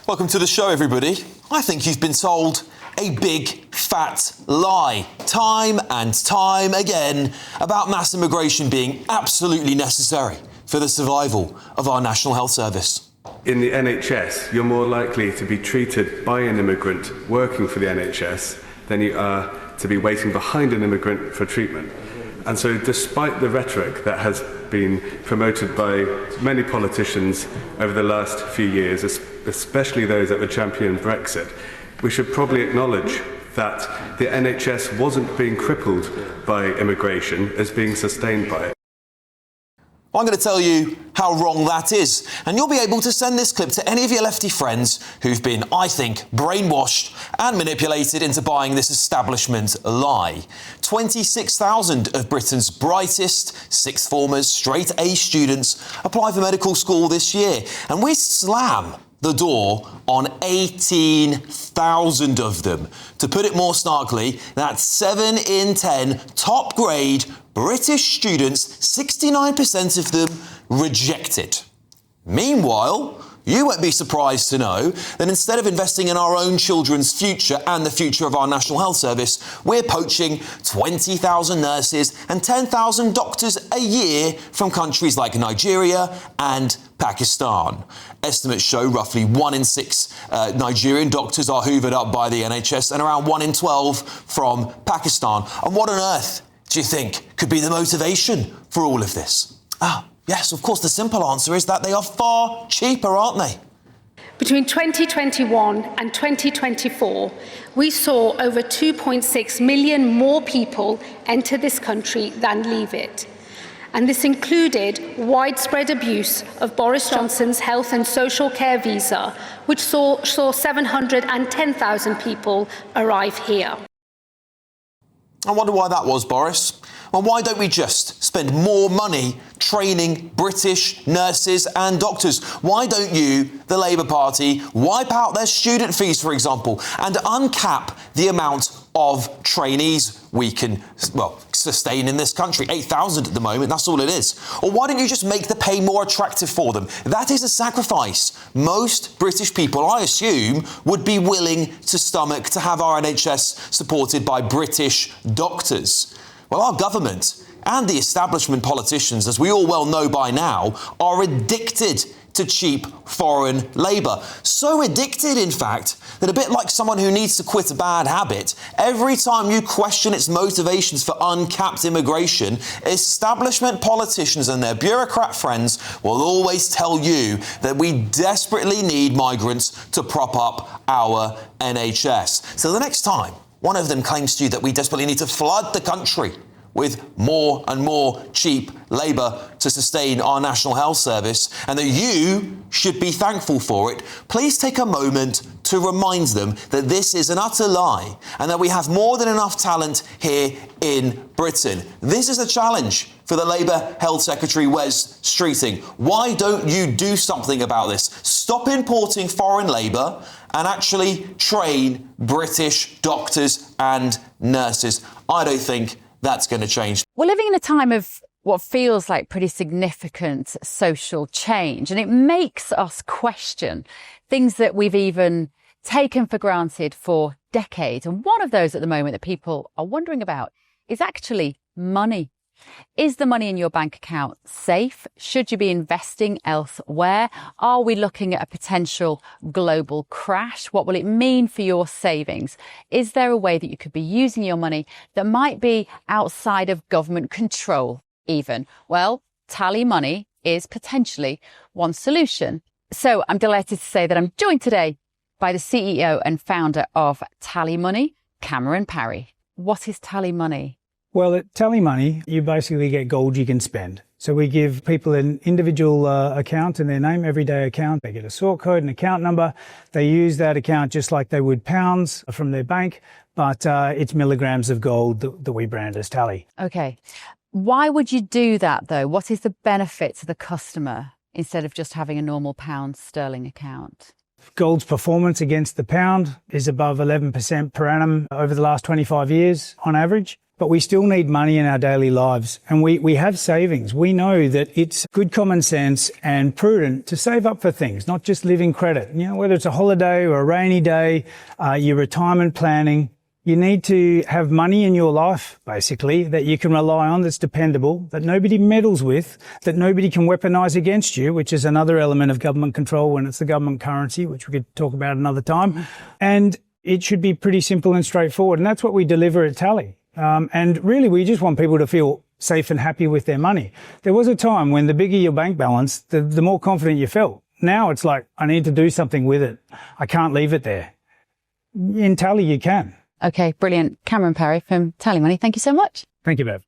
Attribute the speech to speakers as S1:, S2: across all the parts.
S1: Welcome to the show, everybody. I think you've been told a big, fat lie, time and time again, about mass immigration being absolutely necessary for the survival of our National Health Service.
S2: In the NHS, you're more likely to be treated by an immigrant working for the NHS than you are to be waiting behind an immigrant for treatment. And so despite the rhetoric that has been promoted by many politicians over the last few years, especially those that would champion Brexit, we should probably acknowledge that the NHS wasn't being crippled by immigration, as being sustained by it.
S1: I'm going to tell you how wrong that is, and you'll be able to send this clip to any of your lefty friends who've been, I think, brainwashed and manipulated into buying this establishment lie. 26,000 of Britain's brightest sixth formers, straight A students, apply for medical school this year, and we slam the door on 18,000 of them. To put it more snarkily, that's 7 in 10 top grade British students, 69% of them rejected. Meanwhile, you won't be surprised to know that instead of investing in our own children's future and the future of our National Health Service, we're poaching 20,000 nurses and 10,000 doctors a year from countries like Nigeria and Pakistan. Estimates show roughly 1 in 6 Nigerian doctors are hoovered up by the NHS and around 1 in 12 from Pakistan. And what on earth do you think could be the motivation for all of this? Yes, of course, the simple answer is that they are far cheaper, aren't they?
S3: Between 2021 and 2024, we saw over 2.6 million more people enter this country than leave it. And this included widespread abuse of Boris Johnson's health and social care visa, which saw 710,000 people arrive here.
S1: I wonder why that was, Boris. Well, why don't we just spend more money training British nurses and doctors? Why don't you, the Labour Party, wipe out their student fees, for example, and uncap the amount of trainees we can, sustain in this country? 8,000 at the moment, that's all it is. Or why don't you just make the pay more attractive for them? That is a sacrifice most British people, I assume, would be willing to stomach to have our NHS supported by British doctors. Well, our government and the establishment politicians, as we all well know by now, are addicted to cheap foreign labour. So addicted, in fact, that a bit like someone who needs to quit a bad habit, every time you question its motivations for uncapped immigration, establishment politicians and their bureaucrat friends will always tell you that we desperately need migrants to prop up our NHS. So the next time one of them claims to you that we desperately need to flood the country with more and more cheap labour to sustain our National Health Service, and that you should be thankful for it, please take a moment to remind them that this is an utter lie and that we have more than enough talent here in Britain. This is a challenge for the Labour Health Secretary, Wes Streeting. Why don't you do something about this? Stop importing foreign labour and actually train British doctors and nurses. I don't think that's going to change.
S4: We're living in a time of what feels like pretty significant social change, and it makes us question things that we've even taken for granted for decades. And one of those at the moment that people are wondering about is actually money. Is the money in your bank account safe? Should you be investing elsewhere? Are we looking at a potential global crash? What will it mean for your savings? Is there a way that you could be using your money that might be outside of government control even? Well, TallyMoney is potentially one solution. So I'm delighted to say that I'm joined today by the CEO and founder of TallyMoney, Cameron Parry. What is TallyMoney?
S5: Well, at TallyMoney, you basically get gold you can spend. So we give people an individual account in their name, everyday account. They get a sort code, an account number. They use that account just like they would pounds from their bank, but it's milligrams of gold that we brand as Tally.
S4: Okay. Why would you do that, though? What is the benefit to the customer instead of just having a normal pound sterling account?
S5: Gold's performance against the pound is above 11% per annum over the last 25 years on average. but we still need money in our daily lives. And we have savings. We know that it's good common sense and prudent to save up for things, not just live in credit. You know, whether it's a holiday or a rainy day, your retirement planning, you need to have money in your life, basically, that you can rely on, that's dependable, that nobody meddles with, that nobody can weaponise against you, which is another element of government control when it's the government currency, which we could talk about another time. And it should be pretty simple and straightforward. And that's what we deliver at Tally. And really, we just want people to feel safe and happy with their money. There was a time when the bigger your bank balance, the more confident you felt. Now it's like, I need to do something with it. I can't leave it there. In Tally, you can.
S4: Okay, brilliant. Cameron Parry from TallyMoney, thank you so much.
S5: Thank you, Bev.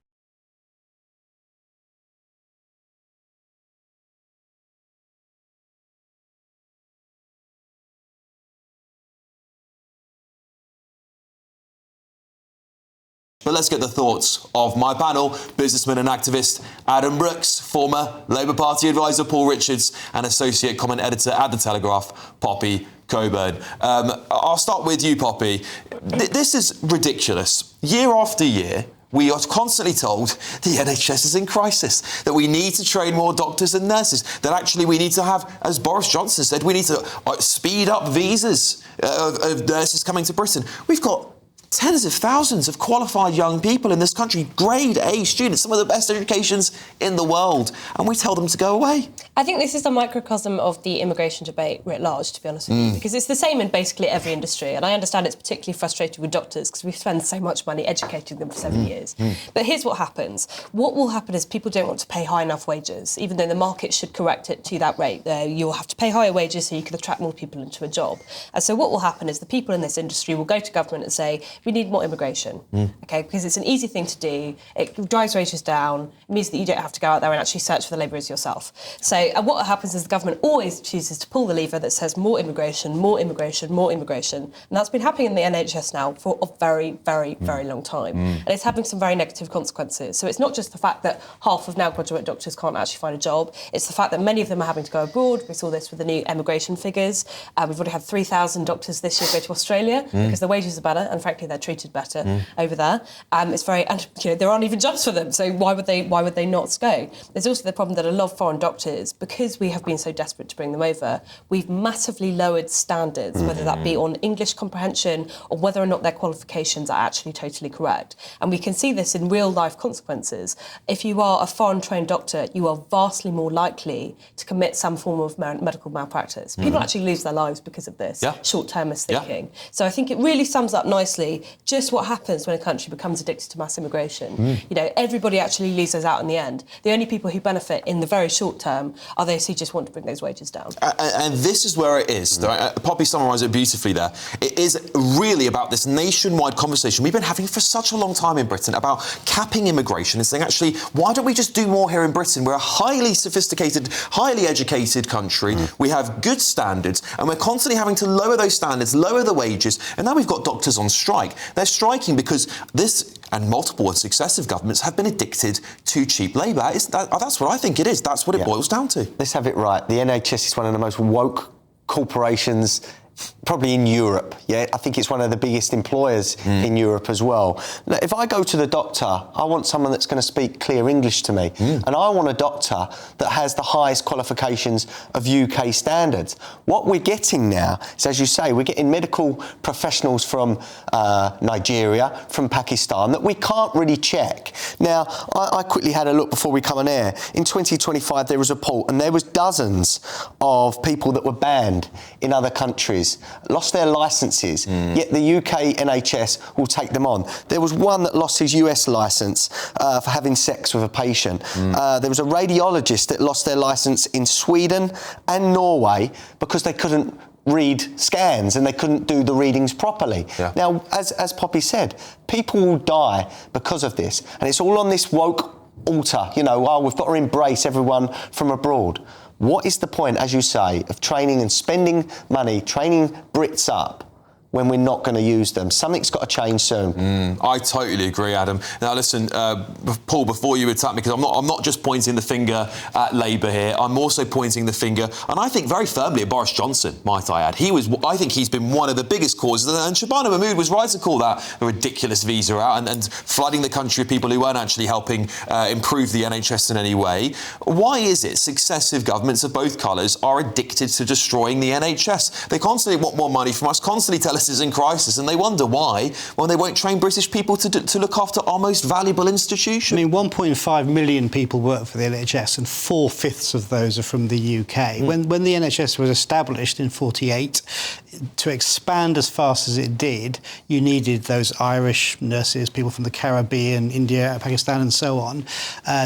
S1: But let's get the thoughts of my panel, businessman and activist Adam Brooks, former Labour Party advisor Paul Richards, and associate comment editor at The Telegraph, Poppy Coburn. I'll start with you, Poppy. This is ridiculous. Year after year, we are constantly told the NHS is in crisis, that we need to train more doctors and nurses, that actually we need to have, as Boris Johnson said, we need to speed up visas of nurses coming to Britain. We've got tens of thousands of qualified young people in this country, grade A students, some of the best educations in the world, and we tell them to go away.
S6: I think this is a microcosm of the immigration debate writ large, to be honest with you, because it's the same in basically every industry, and I understand it's particularly frustrating with doctors because we spend so much money educating them for 7 years. But here's what happens. What will happen is people don't want to pay high enough wages, even though the market should correct it to that rate. You'll have to pay higher wages so you can attract more people into a job. And so what will happen is the people in this industry will go to government and say, we need more immigration, okay, because it's an easy thing to do. It drives wages down. It means that you don't have to go out there and actually search for the labourers yourself. So what happens is the government always chooses to pull the lever that says more immigration, more immigration, more immigration. And that's been happening in the NHS now for a very, very, very long time. And it's having some very negative consequences. So it's not just the fact that half of now graduate doctors can't actually find a job. It's the fact that many of them are having to go abroad. We saw this with the new emigration figures. We've already had 3,000 doctors this year go to Australia because the wages are better and frankly they're treated better over there. It's very, and you know, there aren't even jobs for them, so why would they not go? There's also the problem that a lot of foreign doctors, because we have been so desperate to bring them over, we've massively lowered standards, whether that be on English comprehension or whether or not their qualifications are actually totally correct. And we can see this in real life consequences. If you are a foreign trained doctor, you are vastly more likely to commit some form of medical malpractice. People actually lose their lives because of this short-termist thinking. So I think it really sums up nicely just what happens when a country becomes addicted to mass immigration. You know, everybody actually loses out in the end. The only people who benefit in the very short term are those who just want to bring those wages down.
S1: And this is where it is. Poppy summarised it beautifully there. It is really about this nationwide conversation we've been having for such a long time in Britain about capping immigration and saying, actually, why don't we just do more here in Britain? We're a highly sophisticated, highly educated country. We have good standards, and we're constantly having to lower those standards, lower the wages. And now we've got doctors on strike. They're striking because this and multiple and successive governments have been addicted to cheap labour. That's what I think it is. That's what it boils down to.
S7: Let's have it right. The NHS is one of the most woke corporations probably in Europe. I think it's one of the biggest employers in Europe as well. Now, if I go to the doctor, I want someone that's going to speak clear English to me. And I want a doctor that has the highest qualifications of UK standards. What we're getting now is, as you say, we're getting medical professionals from Nigeria, from Pakistan, that we can't really check. Now, I quickly had a look before we come on air. In 2025, there was a poll, and there was dozens of people that were banned in other countries, lost their licences, yet the UK NHS will take them on. There was one that lost his US licence for having sex with a patient. There was a radiologist that lost their licence in Sweden and Norway because they couldn't read scans and they couldn't do the readings properly. Now, as Poppy said, people will die because of this, and it's all on this woke altar, you know, we've got to embrace everyone from abroad. What is the point, as you say, of training and spending money, training Brits up, when we're not going to use them. Something's got to change soon.
S1: I totally agree, Adam. Now, listen, Paul, before you attack me, because I'm not just pointing the finger at Labour here, I'm also pointing the finger, and I think very firmly at Boris Johnson, might I add. I think he's been one of the biggest causes, and Shabana Mahmood was right to call that a ridiculous visa out and flooding the country with people who weren't actually helping improve the NHS in any way. Why is it successive governments of both colours are addicted to destroying the NHS? They constantly want more money from us, constantly tell us it's in crisis, and they wonder why, when they won't train British people to look after our most valuable institution.
S8: I mean, 1.5 million people work for the NHS, and 4/5 of those are from the UK. When the NHS was established in 1948, to expand as fast as it did, you needed those Irish nurses, people from the Caribbean, India, Pakistan and so on,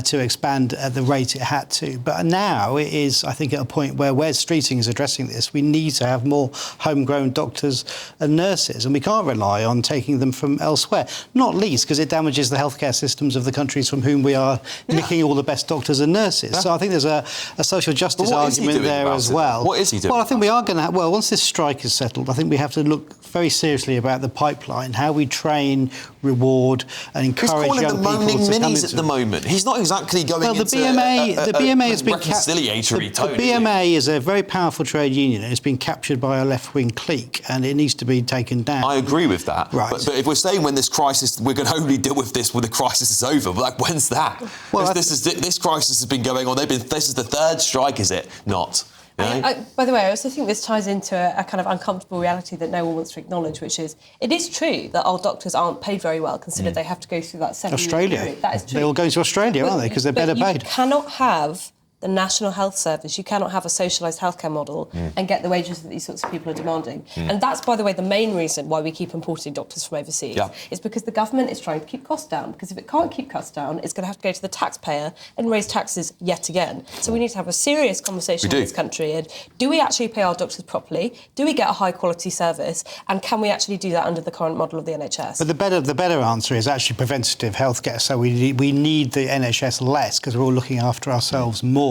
S8: to expand at the rate it had to. But now it is, I think, at a point where Wes Streeting is addressing this. We need to have more homegrown doctors and nurses, and we can't rely on taking them from elsewhere, not least because it damages the healthcare systems of the countries from whom we are nicking all the best doctors and nurses. So I think there's a social justice argument there as well.
S1: What is he doing?
S8: Well, I think we are going to once this strike is settled, I think we have to look very seriously about the pipeline, how we train, reward and encourage young people to come into...
S1: He's calling them moaning minis at the moment. He's not exactly going into
S8: the BMA has been
S1: reconciliatory tone.
S8: The BMA is a very powerful trade union and it's been captured by a left-wing clique and it needs to be taken down.
S1: I agree with that.
S8: Right.
S1: But if we're saying when this crisis, we're going to only deal with this when the crisis is over, but like, when's that? Well, this crisis has been going on. This is the third strike, is it? Not.
S6: By the way, I also think this ties into a kind of uncomfortable reality that no one wants to acknowledge, which is it is true that our doctors aren't paid very well, considering they have to go through that 7-year period. That is true.
S8: They're all going to Australia, aren't they? Because they're better paid.
S6: You cannot have the National Health Service, you cannot have a socialised healthcare model and get the wages that these sorts of people are demanding. And that's, by the way, the main reason why we keep importing doctors from overseas. Is because the government is trying to keep costs down. Because if it can't keep costs down, it's going to have to go to the taxpayer and raise taxes yet again. So we need to have a serious conversation in this country. And do we actually pay our doctors properly? Do we get a high-quality service? And can we actually do that under the current model of the NHS?
S8: But the better answer is actually preventative healthcare. So we need the NHS less because we're all looking after ourselves more.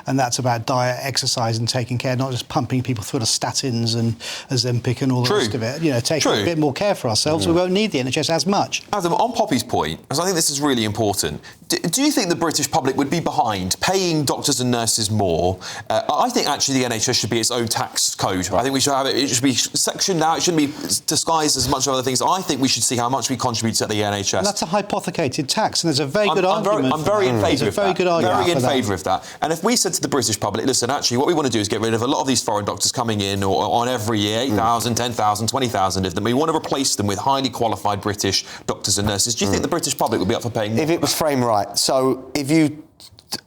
S8: And that's about diet, exercise and taking care, not just pumping people through the statins and Ozempic and all the rest of it. You know, taking a bit more care for ourselves. We won't need the NHS as much.
S1: Adam, on Poppy's point, because I think this is really important, do you think the British public would be behind paying doctors and nurses more? I think actually the NHS should be its own tax code. I think we should have it should be sectioned out. It shouldn't be disguised as much of other things. I think we should see how much we contribute to the NHS.
S8: And that's a hypothecated tax, and there's a very good argument.
S1: I'm very in favour of that.
S8: Very
S1: in favour of that. And if we said to the British public, listen, actually, what we want to do is get rid of a lot of these foreign doctors coming in on every year, 8,000, 10,000, 20,000 of them. We want to replace them with highly qualified British doctors and nurses. Do you think the British public would be up for paying more?
S7: If it was framed right. So if you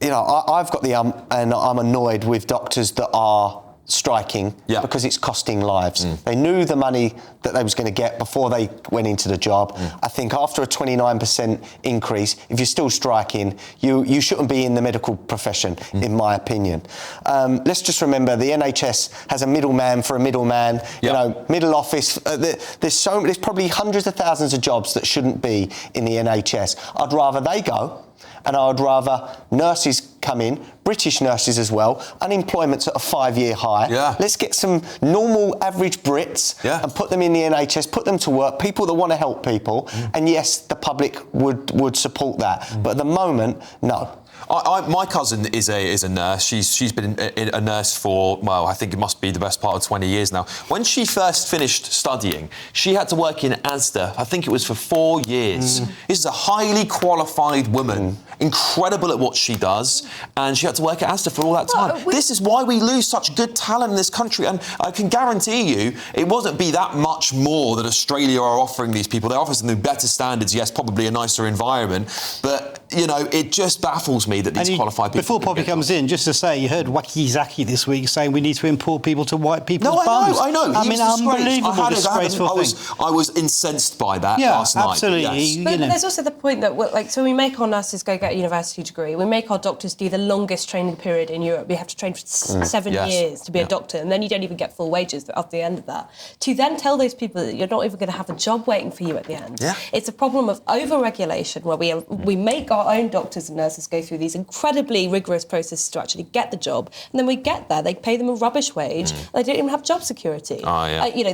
S7: know, I've got and I'm annoyed with doctors that are striking because it's costing lives. They knew the money that they was going to get before they went into the job. I think after a 29% increase, if you're still striking, you shouldn't be in the medical profession, in my opinion. Let's just remember the NHS has a middleman for a middleman. You know, middle office. There's probably hundreds of thousands of jobs that shouldn't be in the NHS. I'd rather they go. And I would rather nurses come in, British nurses as well, unemployment's at a 5-year high. Let's get some normal average Brits and put them in the NHS, put them to work, people that want to help people. And yes, the public would support that. But at the moment, no.
S1: My cousin is a nurse. She's been a nurse for, well, I think it must be the best part of 20 years now. When she first finished studying, she had to work in Asda. I think it was for 4 years. This is a highly qualified woman, incredible at what she does, and she had to work at Asda for all that time. This is why we lose such good talent in this country, and I can guarantee you it wasn't be that much more that Australia are offering these people. They're offering them better standards, yes, probably a nicer environment, but, you know, it just baffles me that these qualified people...
S8: Before Poppy comes in, just to say, you heard Wakizaki this week saying we need to import people to white people's bums.
S1: I know.
S8: I mean, unbelievable, disgraceful thing.
S1: I was incensed by that last night.
S8: Absolutely.
S1: Yes.
S6: But there's also the point that, like, so we make our nurses go get a university degree. We make our doctors do the longest training period in Europe. We have to train for 7 years to be a doctor, and then you don't even get full wages at the end of that. To then tell those people that you're not even going to have a job waiting for you at the end. It's a problem of over-regulation where we make our our own doctors and nurses go through these incredibly rigorous processes to actually get the job, and then we get there, they pay them a rubbish wage, and they don't even have job security.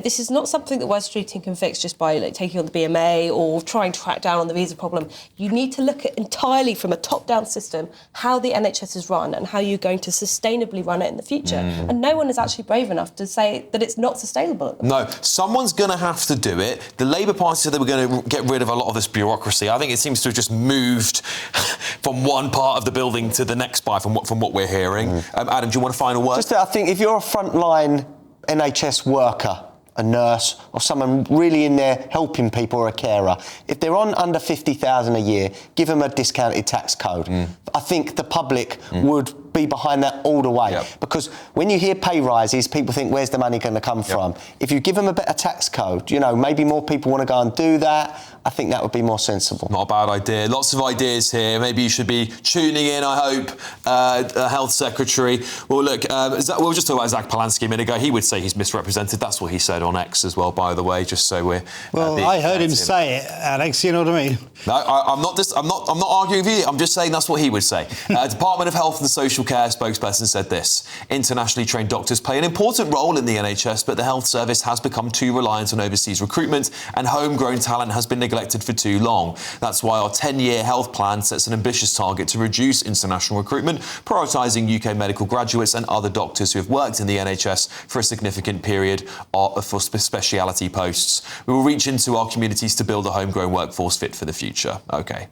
S6: This is not something that West Streeting can fix just by taking on the BMA or trying to crack down on the visa problem. You need to look at entirely from a top-down system how the NHS is run and how you're going to sustainably run it in the future. And no one is actually brave enough to say that it's not sustainable.
S1: No, someone's going to have to do it. The Labour Party said they were going to get rid of a lot of this bureaucracy. I think it seems to have just moved from one part of the building to the next from what we're hearing. Adam, do you want a final word?
S7: I think if you're a frontline NHS worker, a nurse or someone really in there helping people or a carer, if they're on under 50,000 a year, give them a discounted tax code. I think the public would be behind that all the way. Because when you hear pay rises, people think, where's the money going to come from? If you give them a better tax code, maybe more people want to go and do that. I think that would be more sensible.
S1: Not a bad idea. Lots of ideas here. Maybe you should be tuning in, I hope, Health Secretary. Well, look, we were just talking about Zach Polansky a minute ago. He would say he's misrepresented. That's what he said on X as well, by the way, just so we're...
S8: Well, I heard him say it, Alex, you know what I mean?
S1: No, I'm not arguing with you. I'm just saying that's what he would say. Department of Health and Social Care spokesperson said this: internationally trained doctors play an important role in the NHS, but the health service has become too reliant on overseas recruitment and homegrown talent has been neglected for too long. That's why our 10-year health plan sets an ambitious target to reduce international recruitment, prioritising UK medical graduates and other doctors who have worked in the NHS for a significant period for speciality posts. We will reach into our communities to build a homegrown workforce fit for the future. OK.